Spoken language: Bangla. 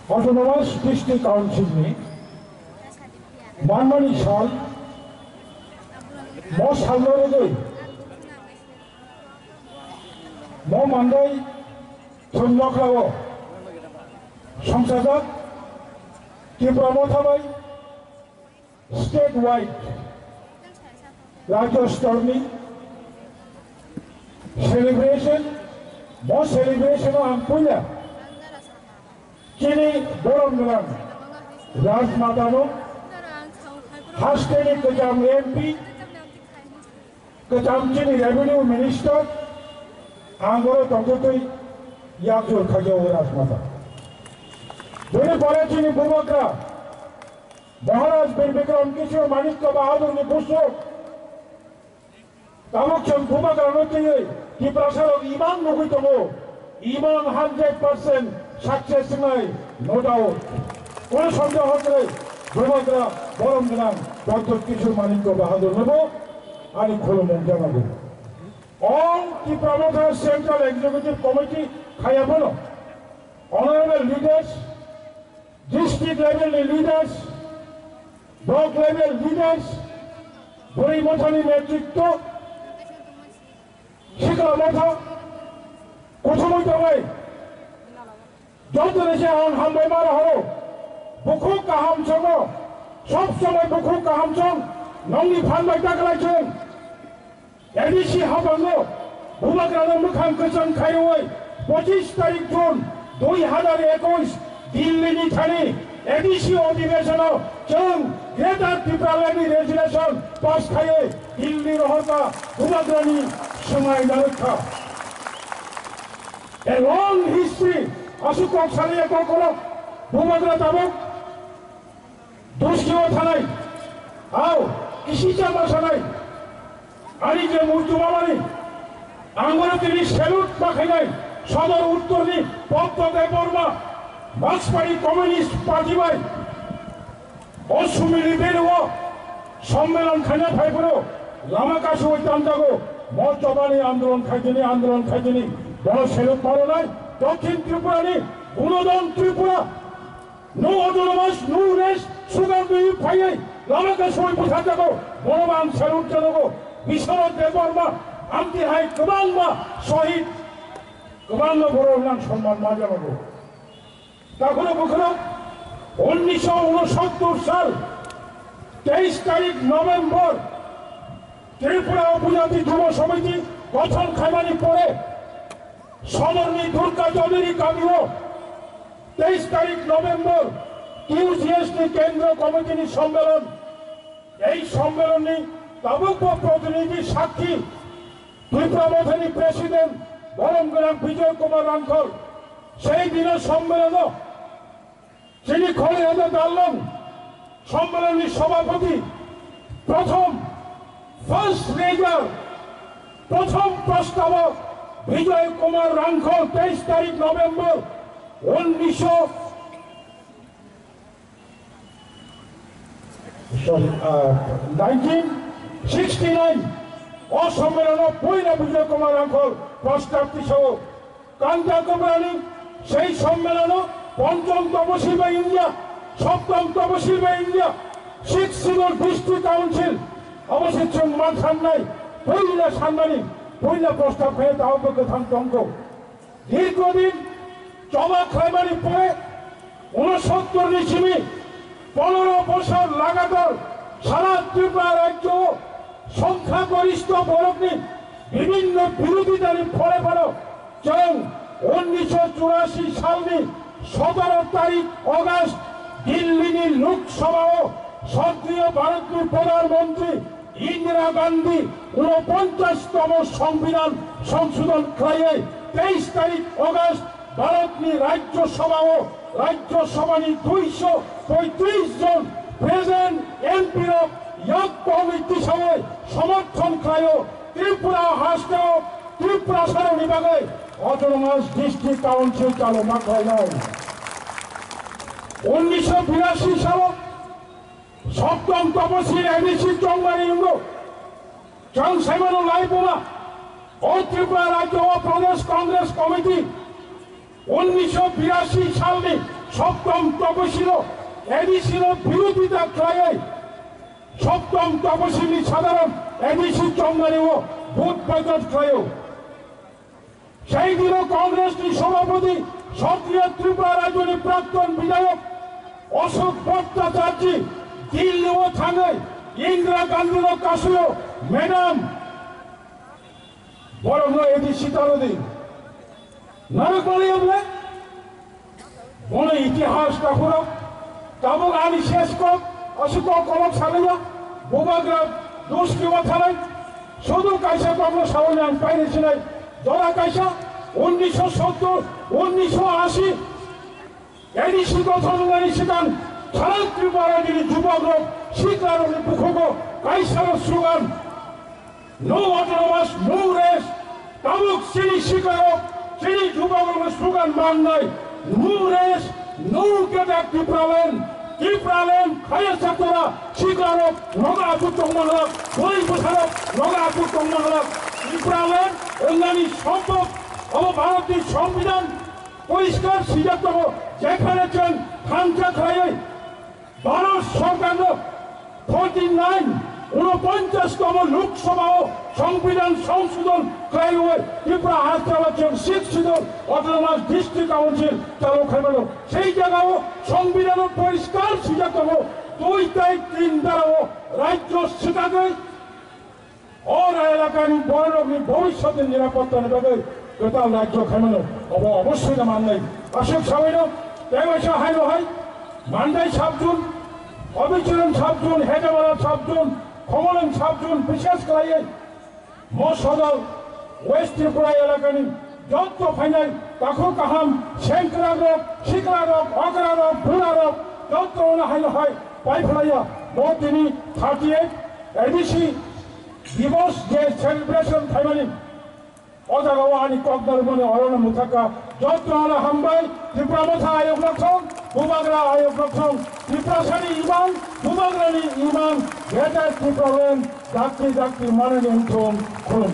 Autonomous District Council में मानमनी साल मौ सालों गई मौ मंदाई थुनलक लाओ संसद की प्रमोथा भाई स्टेट वाइड राज्य स्तर में सेलिब्रेशन मौ सेलिब्रेशन हम पुण्य Kini borong dengan Rajmata no Hasteni kejam MP kejam kini Revenue Minister Anggoro tongkotoi yakjur khajau Rajmata Doni pare kini Bhumagara Maharaj bin Bikram Kishore Manikya Bahadur ni Busho Tamokcham Bhumagara notiye ki prasarok iman nukitomo iman 100% success নাই no doubt কোন সন্দেহ হচ্ছে ভূমগ্রা বরং নাম ডক্টর কিশোর মানিক্য বাহাদুর নেব আর খোলন জানাবো all the promoters central executive committee খায়া বলো honorable leaders district level leaders block level leaders বড়ি মথানি নেতৃত্ব শিখা মাথা কোথাও যাবে যত দেশে হামবাই মারা হলো বুকু কাহাম সঙ্গ সব সময় বুকু কাহাম সং নংনি ফানবাই টাকলাইছেন এডিসি হাবাঙ্গ ভূমাগ্রানো মুখাম কচন খাইওই 25 তারিখ জুন 2021 দিল্লিনি থানি এডিসি অধিবেশন চং গ্রেটার ত্রিপুরালানি রেজুলেশন পাস খাইয়ে দিল্লি রহতা ভূমাগ্রানি সময় নারক্ষা a long history অসুকক সারিয়ে কখনো ভূমগ্রা তাবক দুষ্কিও থানাই আও কৃষি চাপা সানাই আরি যে মূর্তিমামানি আঙ্গরে তিনি সেলুট পাখাই নাই সদর উত্তরনি পদ্মদেব Varma বাজপাড়ি communist party by অসুমিলি Berua সম্মেলন খানা ফাইপুরো লামাকাশু ঐতান্তাগো মর্যাদানি আন্দোলন খাইজনি বড় সেলুট মারো নাই দক্ষিণ ত্রিপুরানি গুণদন Tripura no autonomous no rest সুগার দুই ফাইয়ে লামাকা সই পোষা যাবো বড়বান সেলুট জানাবো বিশ্বনাথ দেববর্মা আমতি হাই কমান্মা শহীদ কমান্ম বড় নাম সম্মান মা জানাবো তখনও কখনো 1969 সাল 23 তারিখ নভেম্বর ত্রিপুরা উপজাতি যুব সমিতি গঠন খাইমানি পরে সমর্ণী দুর্গা চৌধুরী কামিও 23 তারিখ নভেম্বর কিউজিএসটি কেন্দ্র কমিটির সম্মেলন এই সম্মেলনে তাবুক প্রতিনিধি সাক্ষী ত্রিপুরা মথানি প্রেসিডেন্ট বরমগ্রাম বিজয় কুমার রাঙ্খল সেই দিনের সম্মেলন যিনি খলিহাতে দাঁড়ালেন সম্মেলনের সভাপতি প্রথম ফার্স্ট রেজার প্রথম প্রস্তাবক বিজয় কুমার রাঙ্খল 23 তারিখ নভেম্বর 1969 অসম্মেলন পয়লা বিজয় কুমার রাঙ্খল প্রস্তাবটি সহ কান্তা কোমরানি সেই সম্মেলন পঞ্চম তপশিল বা ইন্ডিয়া সপ্তম তপশিল বা ইন্ডিয়া 6 সিভিল ডিস্ট্রিক্ট কাউন্সিল অবশ্যই মান সামনাই পয়লা সাংবাদিক পয়লা প্রস্তাব হয়ে তাহলে থামতঙ্ক দীর্ঘদিন জমা খাইবারি পরে 69 ইসিমি 15 বছর লাগাতার সারা ত্রিপুরা রাজ্য সংখ্যাগরিষ্ঠ বরফনি বিভিন্ন বিরোধিতার ফলে পড়ো এবং 1984 সালনি 17 তারিখ অগস্ট দিল্লিনি লোকসভা সক্রিয় ভারতীয় প্রধানমন্ত্রী ইন্দিরা গান্ধী 49তম সংবিধান সংশোধন খাইয়ে 23 তারিখ অগস্ট ভারতনি রাজ্যসভানি 235 জন প্রেসিডেন্ট এমপির ইয়াক কমিটি সভায় সমর্থন খাইও ত্রিপুরা হাসতে ত্রিপুরা সারণী বাগে অটোনমাস ডিস্ট্রিক্ট কাউন্সিল চালু মাথায় নয় 1982 সাল সপ্তম তপশিল এডিসি চৌমারি জনসেবন লাইবোলা ও ত্রিপুরা রাজ্য ও প্রদেশ কংগ্রেস কমিটি 1982 সালে সপ্তম তপশিল এডিসির বিরোধিতা ক্রয়ে সপ্তম তপশিলি সাধারণ এডিসি চঙ্গানি ও ভোট বয়কট ক্রয়েও সেই দিনও কংগ্রেসটি সভাপতি সক্রিয় ত্রিপুরা রাজ্যের প্রাক্তন বিধায়ক অশোক ভট্টাচার্য দিল্লি ও থানায় ইন্দিরা গান্ধীর কাছেও ম্যাডাম বরং এটি শীতারদি নারকলি হবে মনে ইতিহাস কাকুর তাবক আনি শেষ কর অসুখ কলক সারাইয়া বোবাগ্রা দুষ্কৃম থানায় শুধু কাইসা কখনো সামনে আমি পাইছি নাই দরা কাইসা 1970 1980 এডিসি গঠনকারী সেখান সারা ত্রিপুরা যিনি যুবক শিকার মুখক কাইসার slogan no autonomous no rest তাবুক চিনি শিকারক চিনি যুবক স্লোগান মান নাই নো রেস নো গেটা ত্রিপুরালেন খাইয়া ছাত্ররা শিকারক নগা পুত্র মহলক বই প্রসারক নগা পুত্র মহলক ত্রিপুরালেন অন্যান্য সম্ভব ভারতের সংবিধান পরিষ্কার সিদ্ধান্ত যেখানে ছিলেন খানচা খাইয়ে ভারত সরকার 49তম লোকসভা ও সংবিধান সংশোধন ক্রাইয়ে ত্রিপুরা হাত চালাচ্ছেন শিক্ষিত অটোনমাস ডিস্ট্রিক্ট কাউন্সিল চালু খাইল সেই জায়গাও সংবিধান পরিষ্কার সিদ্ধান্ত 2-3 দ্বারাও রাজ্য সেটাকে ওর এলাকার বড় ভবিষ্যতের নিরাপত্তা নেবে টোটাল রাজ্য খাইল অবশ্যই না মান নাই অশোক সাবাইন তেমাশা হাইল হয় মান্ডাই 7 জুন অবিচরণ 7 জুন হেডামারা 7 জুন খমলন 7 জুন বিশেষ করে মসদল ওয়েস্ট ত্রিপুরা এলাকানি যত ফাইনাল কাকু কাহাম সেঙ্করা রোগ শিকরা রোগ অকরা রোগ ভুলা রোগ যত হাইল হয় পাই ফেলাইয়া তিনি 38 এডিসি দিবস যে সেলিব্রেশন থাইমানি অজাগাও আনি ককদার মনে অরণ মুথাকা যত আলা হামবাই ত্রিপুরা মথা আয়োগ লক্ষণ বুবাগরা আয়োগ লক্ষণ ত্রিপুরা সারি ইমান বুবাগরানি ইমান ভেটার ত্রিপুরা ডাক্তি মাননীয় খুলুন